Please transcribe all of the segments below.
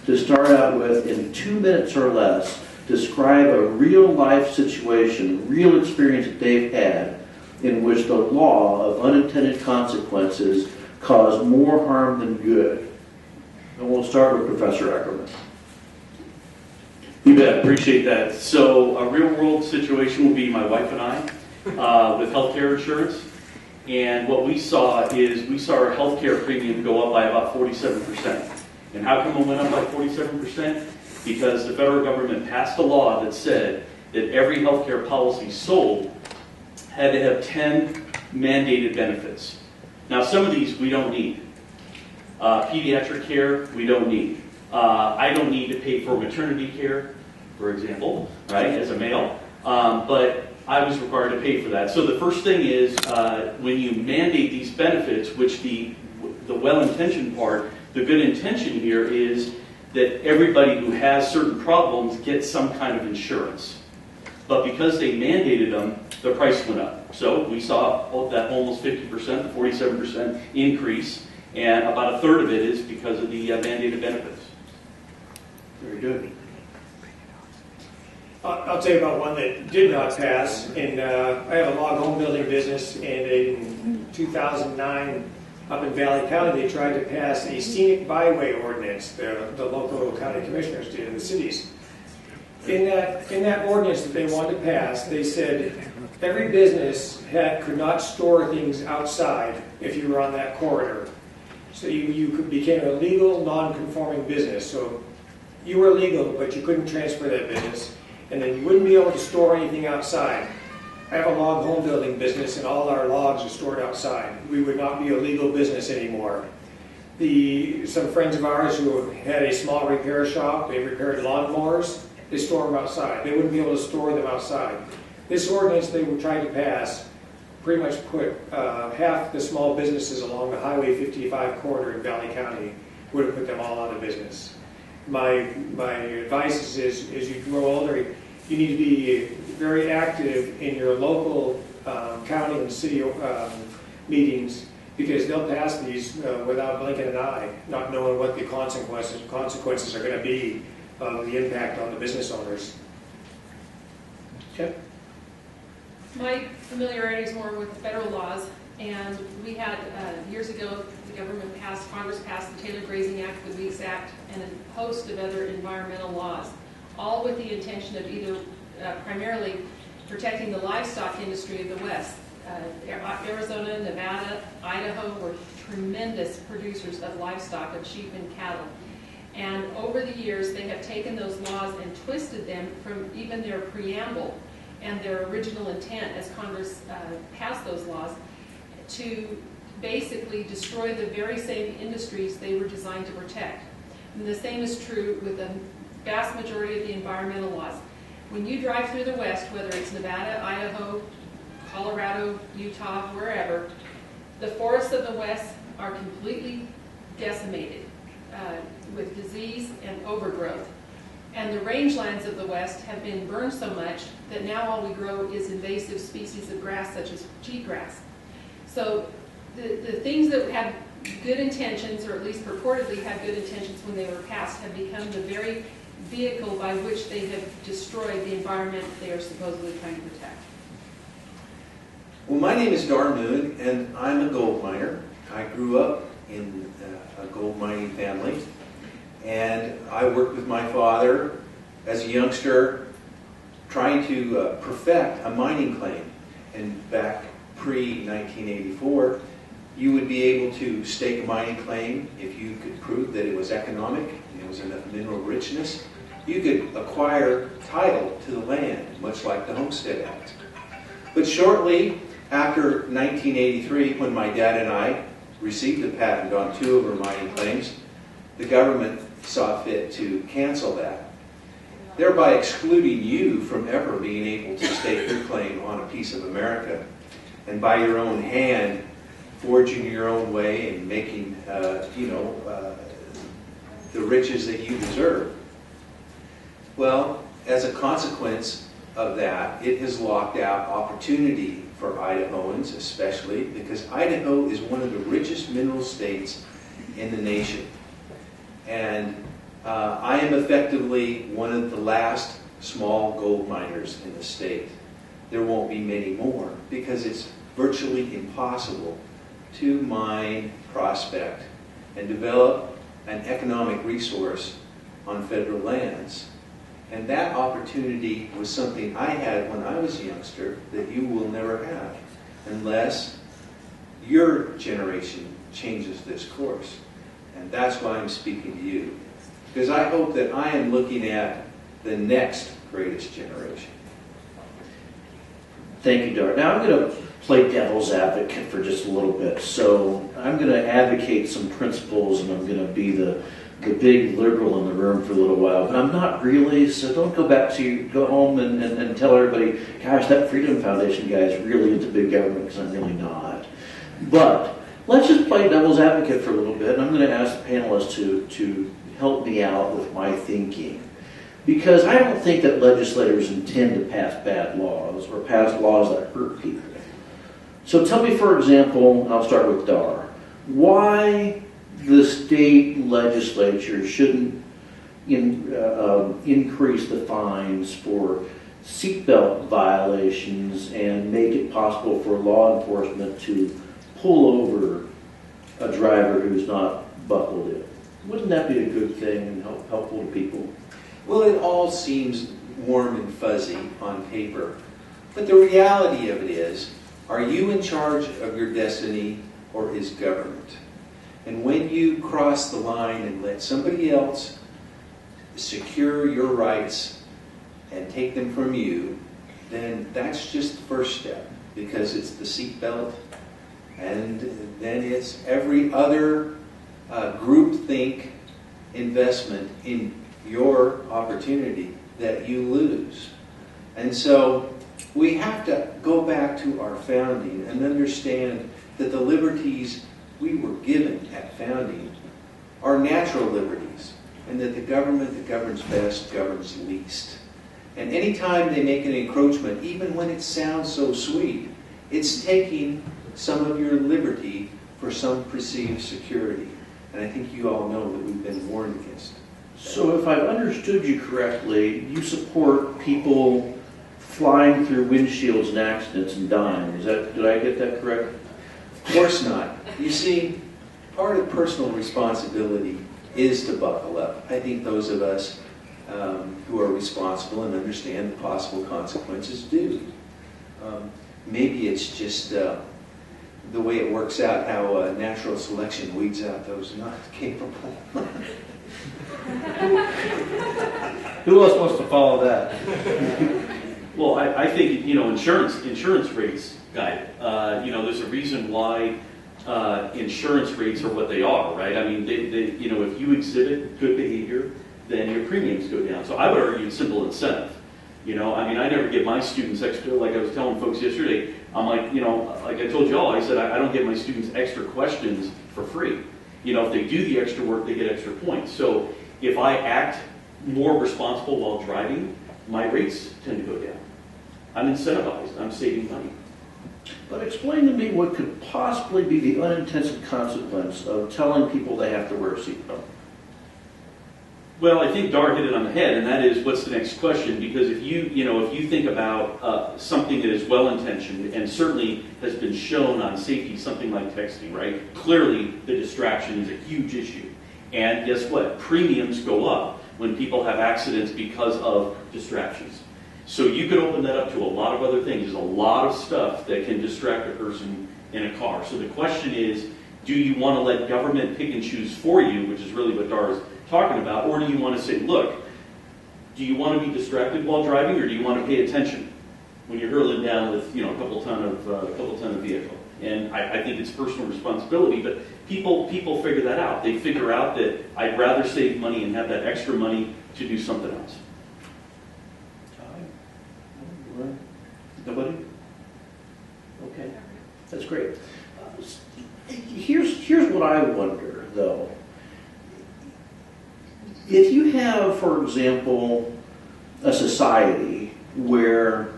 to start out with, in 2 minutes or less, describe a real-life situation, real experience that they've had in which the law of unintended consequences caused more harm than good. And we'll start with Professor Ackerman. You bet, appreciate that. So a real-world situation will be my wife and I with healthcare insurance. And what we saw is we saw our healthcare premium go up by about 47%. And how come it went up by 47%? Because the federal government passed a law that said that every healthcare policy sold had to have 10 mandated benefits. Now, some of these we don't need. Pediatric care, we don't need. I don't need to pay for maternity care, for example, right, as a male, but I was required to pay for that. So the first thing is when you mandate these benefits, which the well-intentioned part, the good intention here is that everybody who has certain problems gets some kind of insurance. But because they mandated them, the price went up. So we saw that almost 50%, the 47% increase, and about a third of it is because of the mandated benefits. Very good. I'll tell you about one that did not pass. And I have a log home building business, and in 2009, up in Valley County, they tried to pass a scenic byway ordinance. The local county commissioners did in the cities. In that ordinance that they wanted to pass, they said every business could not store things outside if you were on that corridor. So you became a legal, non-conforming business. So you were legal, but you couldn't transfer that business, and then you wouldn't be able to store anything outside. I have a log home building business, and all our logs are stored outside. We would not be a legal business anymore. Some friends of ours who had a small repair shop, they repaired lawnmowers, they store them outside. They wouldn't be able to store them outside. This ordinance they were trying to pass pretty much put half the small businesses along the Highway 55 corridor in Valley County, would have put them all out of business. My advice is as you grow older, you need to be very active in your local county and city meetings, because they'll pass these without blinking an eye, not knowing what the consequences are going to be of the impact on the business owners. Okay. My familiarity is more with federal laws, and we had years ago Congress passed the Taylor Grazing Act, the Weeks Act, and a host of other environmental laws, all with the intention of either primarily protecting the livestock industry of the West. Arizona, Nevada, Idaho were tremendous producers of livestock, of sheep and cattle. And over the years, they have taken those laws and twisted them from even their preamble and their original intent as Congress passed those laws to basically destroy the very same industries they were designed to protect. And the same is true with the vast majority of the environmental laws. When you drive through the West, whether it's Nevada, Idaho, Colorado, Utah, wherever, the forests of the West are completely decimated with disease and overgrowth. And the rangelands of the West have been burned so much that now all we grow is invasive species of grass such as cheatgrass. So the things that had good intentions, or at least purportedly had good intentions when they were passed, have become the very vehicle by which they have destroyed the environment they are supposedly trying to protect. Well, my name is Dar Moon, and I'm a gold miner. I grew up in a gold mining family, and I worked with my father as a youngster trying to perfect a mining claim. And back pre-1984, you would be able to stake a mining claim if you could prove that it was economic and there was enough mineral richness. You could acquire title to the land, much like the Homestead Act. But shortly after 1983, when my dad and I received a patent on 2 of our mining claims, the government saw fit to cancel that, thereby excluding you from ever being able to stake your claim on a piece of America and by your own hand forging your own way and making the riches that you deserve. Well, as a consequence of that, it has locked out opportunity for Idahoans, especially because Idaho is one of the richest mineral states in the nation. And I am effectively one of the last small gold miners in the state. There won't be many more because it's virtually impossible to mine, prospect, and develop an economic resource on federal lands. And that opportunity was something I had when I was a youngster that you will never have unless your generation changes this course. And that's why I'm speaking to you. Because I hope that I am looking at the next greatest generation. Thank you, Dar. Now I'm going to play devil's advocate for just a little bit. So I'm going to advocate some principles, and I'm going to be the big liberal in the room for a little while, but I'm not really, so don't go home and tell everybody, gosh, that Freedom Foundation guy is really into big government, because I'm really not. But let's just play devil's advocate for a little bit, and I'm going to ask the panelists to help me out with my thinking. Because I don't think that legislators intend to pass bad laws or pass laws that hurt people. So tell me, for example, and I'll start with Dar, why the state legislature shouldn't increase the fines for seatbelt violations and make it possible for law enforcement to pull over a driver who's not buckled in. Wouldn't that be a good thing and helpful to people? Well, it all seems warm and fuzzy on paper, but the reality of it is, are you in charge of your destiny or is government? And when you cross the line and let somebody else secure your rights and take them from you, then that's just the first step, because it's the seatbelt, and then it's every other groupthink investment in your opportunity that you lose. And so we have to go back to our founding and understand that the liberties we were given at founding are natural liberties, and that the government that governs best governs least. And anytime they make an encroachment, even when it sounds so sweet, it's taking some of your liberty for some perceived security. And I think you all know that we've been warned against that. So if I've understood you correctly, you support people flying through windshields in accidents and dying. Did I get that correct? Of course not. You see, part of personal responsibility is to buckle up. I think those of us who are responsible and understand the possible consequences do. Maybe it's just the way it works out, how natural selection weeds out those not capable. Who else wants to follow that? Well, I think, insurance rates guide. There's a reason why insurance rates are what they are, right? I mean, if you exhibit good behavior, then your premiums go down. So I would argue it's simple incentive. I never give my students extra, like I was telling folks yesterday, I'm like, like I told you all, I said, I don't give my students extra questions for free. If they do the extra work, they get extra points. So if I act more responsible while driving, my rates tend to go down. I'm incentivized, I'm saving money. But explain to me what could possibly be the unintended consequence of telling people they have to wear a seatbelt. Well, I think Dar hit it on the head, and that is, what's the next question? Because if you think about something that is well-intentioned and certainly has been shown on safety, something like texting, right? Clearly, the distraction is a huge issue. And guess what? Premiums go up when people have accidents because of distractions. So you could open that up to a lot of other things. There's a lot of stuff that can distract a person in a car. So the question is, do you want to let government pick and choose for you, which is really what Dar is talking about, or do you want to say, look, do you want to be distracted while driving, or do you want to pay attention when you're hurling down with a couple ton of vehicle? And I think it's personal responsibility, but people figure that out. They figure out that I'd rather save money and have that extra money to do something else. Nobody? Okay, that's great. Here's what I wonder, though. If you have, for example, a society where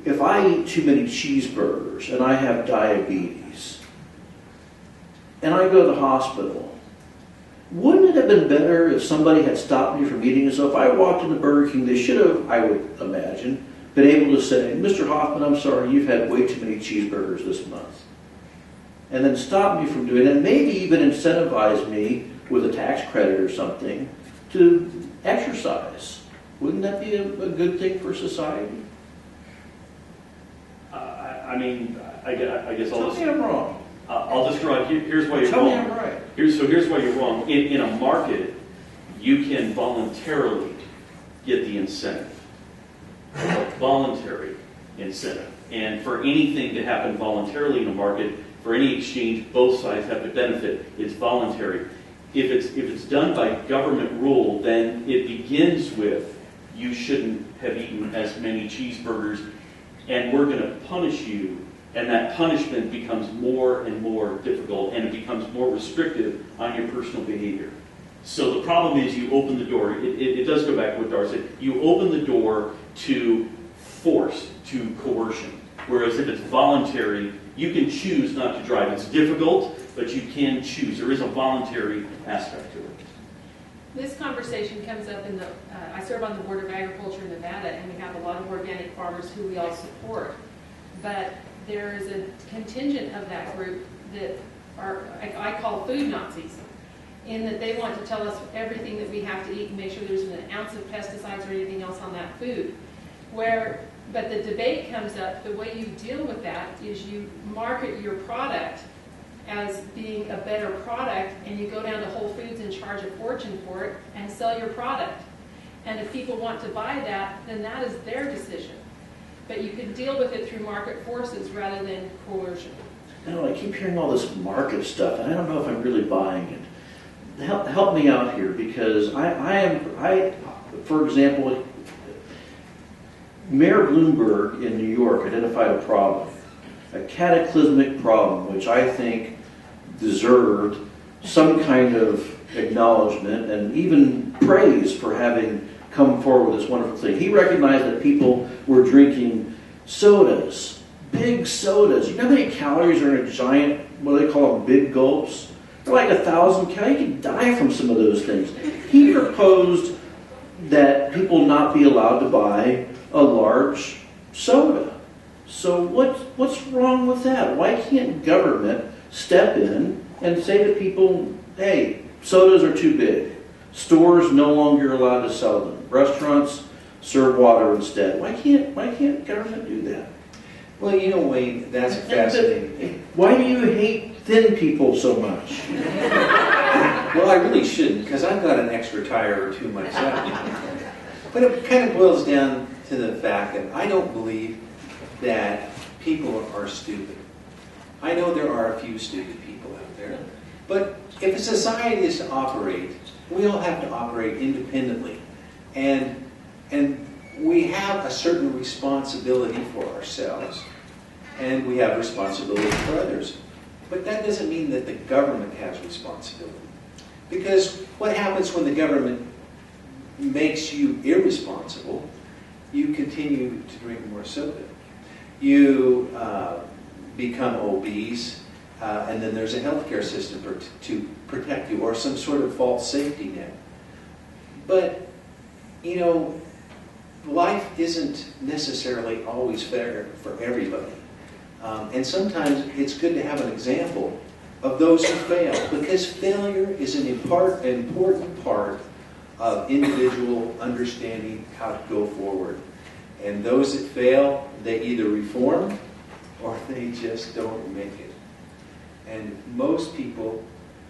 if I eat too many cheeseburgers and I have diabetes and I go to the hospital Wouldn't it have been better if somebody had stopped me from eating? So if I walked into Burger King, they should have, I would imagine, been able to say, Mr. Hoffman, I'm sorry, you've had way too many cheeseburgers this month. And then stop me from doing it, and maybe even incentivize me with a tax credit or something to exercise. Wouldn't that be a good thing for society? I mean, I guess I'll Tell just... me I'm wrong. I'll just draw. Here's why you're Tell wrong. me I'm right. Here's why you're wrong. In a market, you can voluntarily get the incentive, a voluntary incentive, and for anything to happen voluntarily in a market, for any exchange, both sides have to benefit. It's voluntary. If it's done by government rule, then it begins with you shouldn't have eaten as many cheeseburgers, and we're going to punish you. And that punishment becomes more and more difficult, and it becomes more restrictive on your personal behavior. So the problem is you open the door. It does go back to what Dar said. You open the door to force, to coercion. Whereas if it's voluntary, you can choose not to drive. It's difficult, but you can choose. There is a voluntary aspect to it. This conversation comes up in the, I serve on the Board of Agriculture in Nevada, and we have a lot of organic farmers who we all support. But there is a contingent of that group that are, I call food Nazis, in that they want to tell us everything that we have to eat and make sure there's an ounce of pesticides or anything else on that food. But the debate comes up, the way you deal with that is you market your product as being a better product, and you go down to Whole Foods and charge a fortune for it and sell your product. And if people want to buy that, then that is their decision. But you can deal with it through market forces rather than coercion. I keep hearing all this market stuff, and I don't know if I'm really buying it. Help me out here, because I for example, Mayor Bloomberg in New York identified a problem, a cataclysmic problem, which I think deserved some kind of acknowledgement and even praise for having come forward with this wonderful thing. He recognized that people were drinking sodas, big sodas. You know how many calories are in a giant, what do they call them, big gulps? They're like 1,000 calories. You can die from some of those things. He proposed that people not be allowed to buy a large soda. So what's wrong with that? Why can't government step in and say to people, hey, sodas are too big. Stores no longer allowed to sell them. Restaurants serve water instead. Why can't government do that? Well, you know, Wayne, that's fascinating. Why do you hate thin people so much? Well, I really shouldn't, because I've got an extra tire or two myself. But it kind of boils down to the fact that I don't believe that people are stupid. I know there are a few stupid people out there. But if a society is to operate, we all have to operate independently. And we have a certain responsibility for ourselves, and we have responsibility for others. But that doesn't mean that the government has responsibility. Because what happens when the government makes you irresponsible? You continue to drink more soda. You become obese, and then there's a healthcare system to protect you, or some sort of false safety net. But, you know, life isn't necessarily always fair for everybody. And sometimes it's good to have an example of those who fail, because failure is an important part of individual understanding how to go forward. And those that fail, they either reform or they just don't make it. And most people,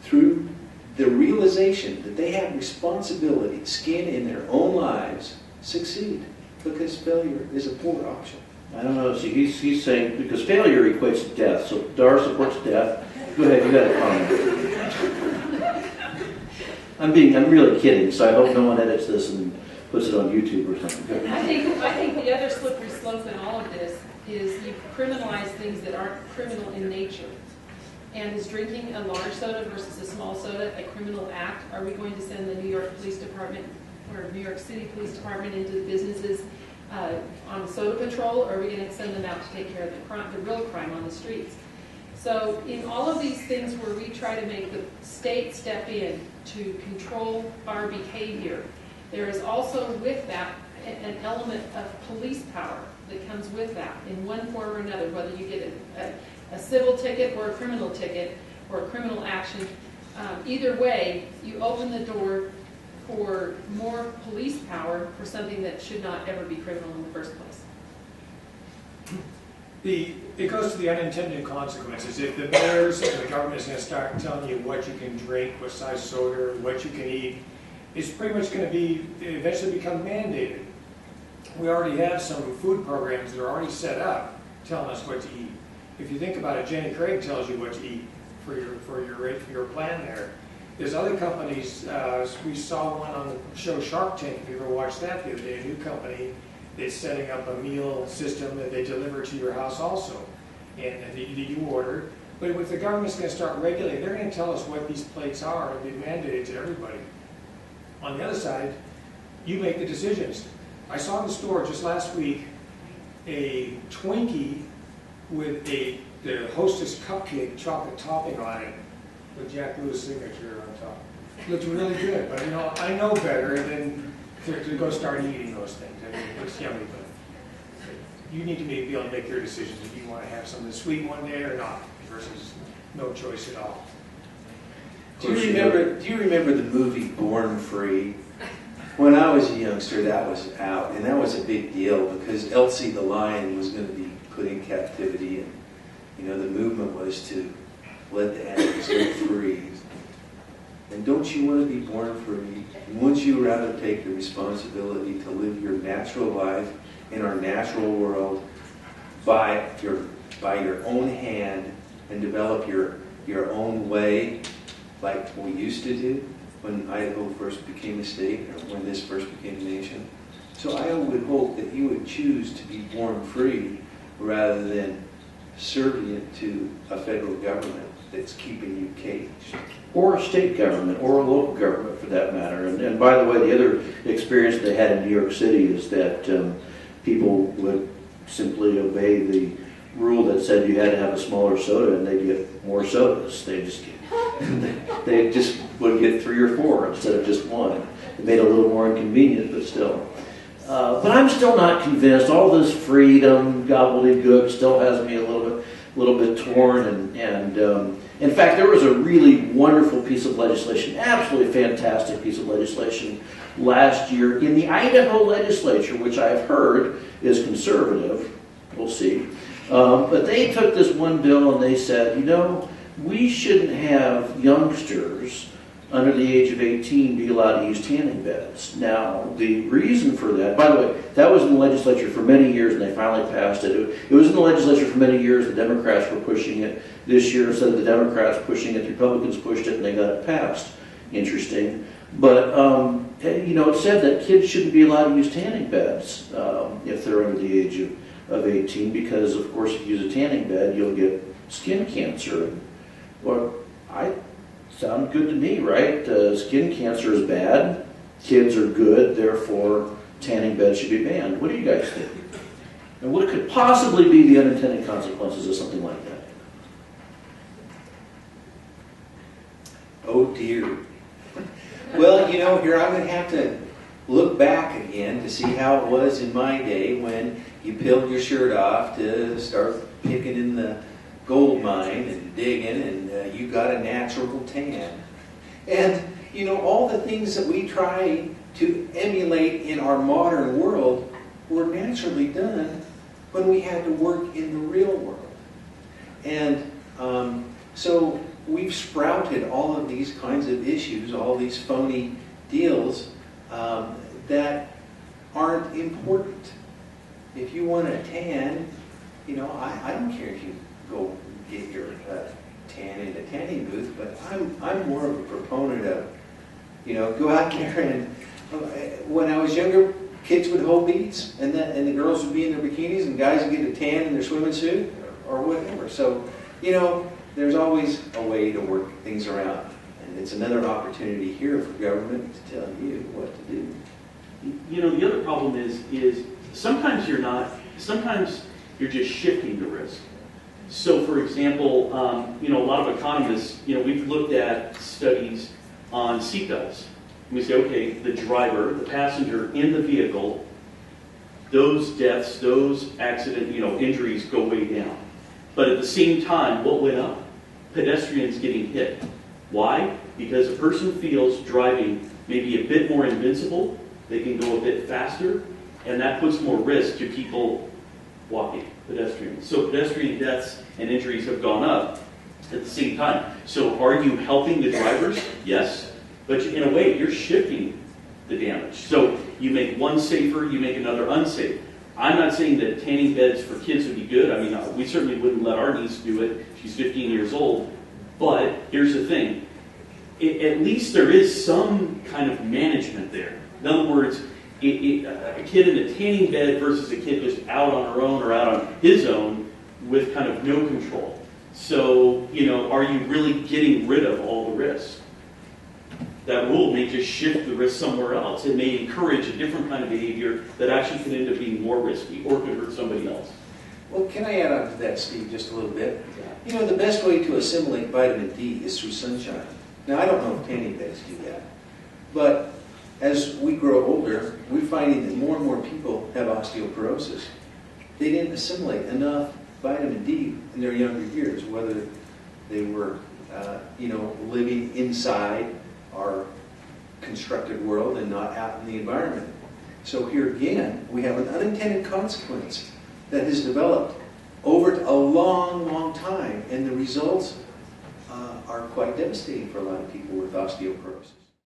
through the realization that they have responsibility, skin in their own lives, succeed, because failure is a poor option. I don't know. See, he's saying because failure equates to death. So Dar supports death. Go ahead, you got a comment. I'm really kidding. So I hope no one edits this and puts it on YouTube or something. I think the other slippery slope in all of this is you criminalize things that aren't criminal in nature. And is drinking a large soda versus a small soda a criminal act? Are we going to send the New York Police Department or New York City Police Department into the businesses on soda patrol, or are we going to send them out to take care of the real crime on the streets? So in all of these things where we try to make the state step in to control our behavior, there is also with that an element of police power that comes with that in one form or another, whether you get a civil ticket or a criminal ticket or a criminal action. Either way, you open the door for more police power for something that should not ever be criminal in the first place. It goes to the unintended consequences. If the mayors and the government is going to start telling you what you can drink, what size soda, what you can eat, it's pretty much going to be eventually become mandated. We already have some food programs that are already set up telling us what to eat. If you think about it, Jenny Craig tells you what to eat for your plan there. There's other companies, we saw one on the show Shark Tank, if you ever watched that the other day, a new company that's setting up a meal system that they deliver to your house also, and that you order. But if the government's going to start regulating, they're going to tell us what these plates are and be mandated to everybody. On the other side, you make the decisions. I saw in the store just last week a Twinkie with the Hostess cupcake chocolate topping on it with Jack Lewis' signature on top. It looked really good, but I know better than to go start eating those things. I mean, it's yummy, but you need to be able to make your decisions if you want to have something sweet one day or not, versus no choice at all. Do you remember the movie Born Free? When I was a youngster, that was out, and that was a big deal because Elsie the lion was going to be put in captivity, and the movement was to let the animals go free. And don't you want to be born free? And wouldn't you rather take the responsibility to live your natural life in our natural world by your own hand and develop your own way, like we used to do when Idaho first became a state, or when this first became a nation? So I would hope that you would choose to be born free rather than subservient to a federal government that's keeping you caged. Or a state government, or a local government for that matter. And by the way, the other experience they had in New York City is that people would simply obey the rule that said you had to have a smaller soda, and they'd get more sodas. They just would get 3 or 4 instead of just one. It made it a little more inconvenient, but still. But I'm still not convinced. All this freedom gobbledygook still has me a little bit torn. And in fact, there was a really wonderful piece of legislation, absolutely fantastic piece of legislation last year in the Idaho legislature, which I've heard is conservative. We'll see. But they took this one bill and they said, we shouldn't have youngsters under the age of 18 be allowed to use tanning beds. Now, the reason for that, by the way, that was in the legislature for many years and they finally passed it. It was in the legislature for many years, the Democrats were pushing it. This year, instead of the Democrats pushing it, the Republicans pushed it and they got it passed. Interesting. But, it said that kids shouldn't be allowed to use tanning beds if they're under the age of 18 because, of course, if you use a tanning bed, you'll get skin cancer. Well, sound good to me, right? Skin cancer is bad. Kids are good. Therefore, tanning beds should be banned. What do you guys think? And what could possibly be the unintended consequences of something like that? Oh, dear. Well, here I'm going to have to look back again to see how it was in my day when you peeled your shirt off to start picking in the gold mine and digging, and you got a natural tan. And, all the things that we try to emulate in our modern world were naturally done when we had to work in the real world. And so we've sprouted all of these kinds of issues, all these phony deals that aren't important. If you want a tan, I don't care if you go get your tan in a tanning booth, but I'm more of a proponent of, go out there and when I was younger, kids would hold beads and the girls would be in their bikinis and guys would get a tan in their swimming suit or whatever. So, there's always a way to work things around. And it's another opportunity here for government to tell you what to do. The other problem is sometimes you're just shifting the risk. So, for example, a lot of economists, we've looked at studies on seatbelts. And we say, okay, the driver, the passenger in the vehicle, those deaths, those accident, injuries go way down. But at the same time, what went up? Pedestrians getting hit. Why? Because a person feels driving maybe a bit more invincible, they can go a bit faster, and that puts more risk to people walking, pedestrians. So pedestrian deaths and injuries have gone up at the same time. So are you helping the drivers? Yes. But in a way, you're shifting the damage. So you make one safer, you make another unsafe. I'm not saying that tanning beds for kids would be good. I mean, we certainly wouldn't let our niece do it. She's 15 years old. But here's the thing. At least there is some kind of management there. In other words, a kid in a tanning bed versus a kid just out on her own or out on his own with kind of no control. So, are you really getting rid of all the risk? That rule may just shift the risk somewhere else. It may encourage a different kind of behavior that actually could end up being more risky or could hurt somebody else. Well, can I add on to that, Steve, just a little bit? The best way to assimilate vitamin D is through sunshine. Now, I don't know if tanning beds do that, but as we grow older, we're finding that more and more people have osteoporosis. They didn't assimilate enough vitamin D in their younger years, whether they were, living inside our constructed world and not out in the environment. So here again, we have an unintended consequence that has developed over a long, long time, and the results are quite devastating for a lot of people with osteoporosis.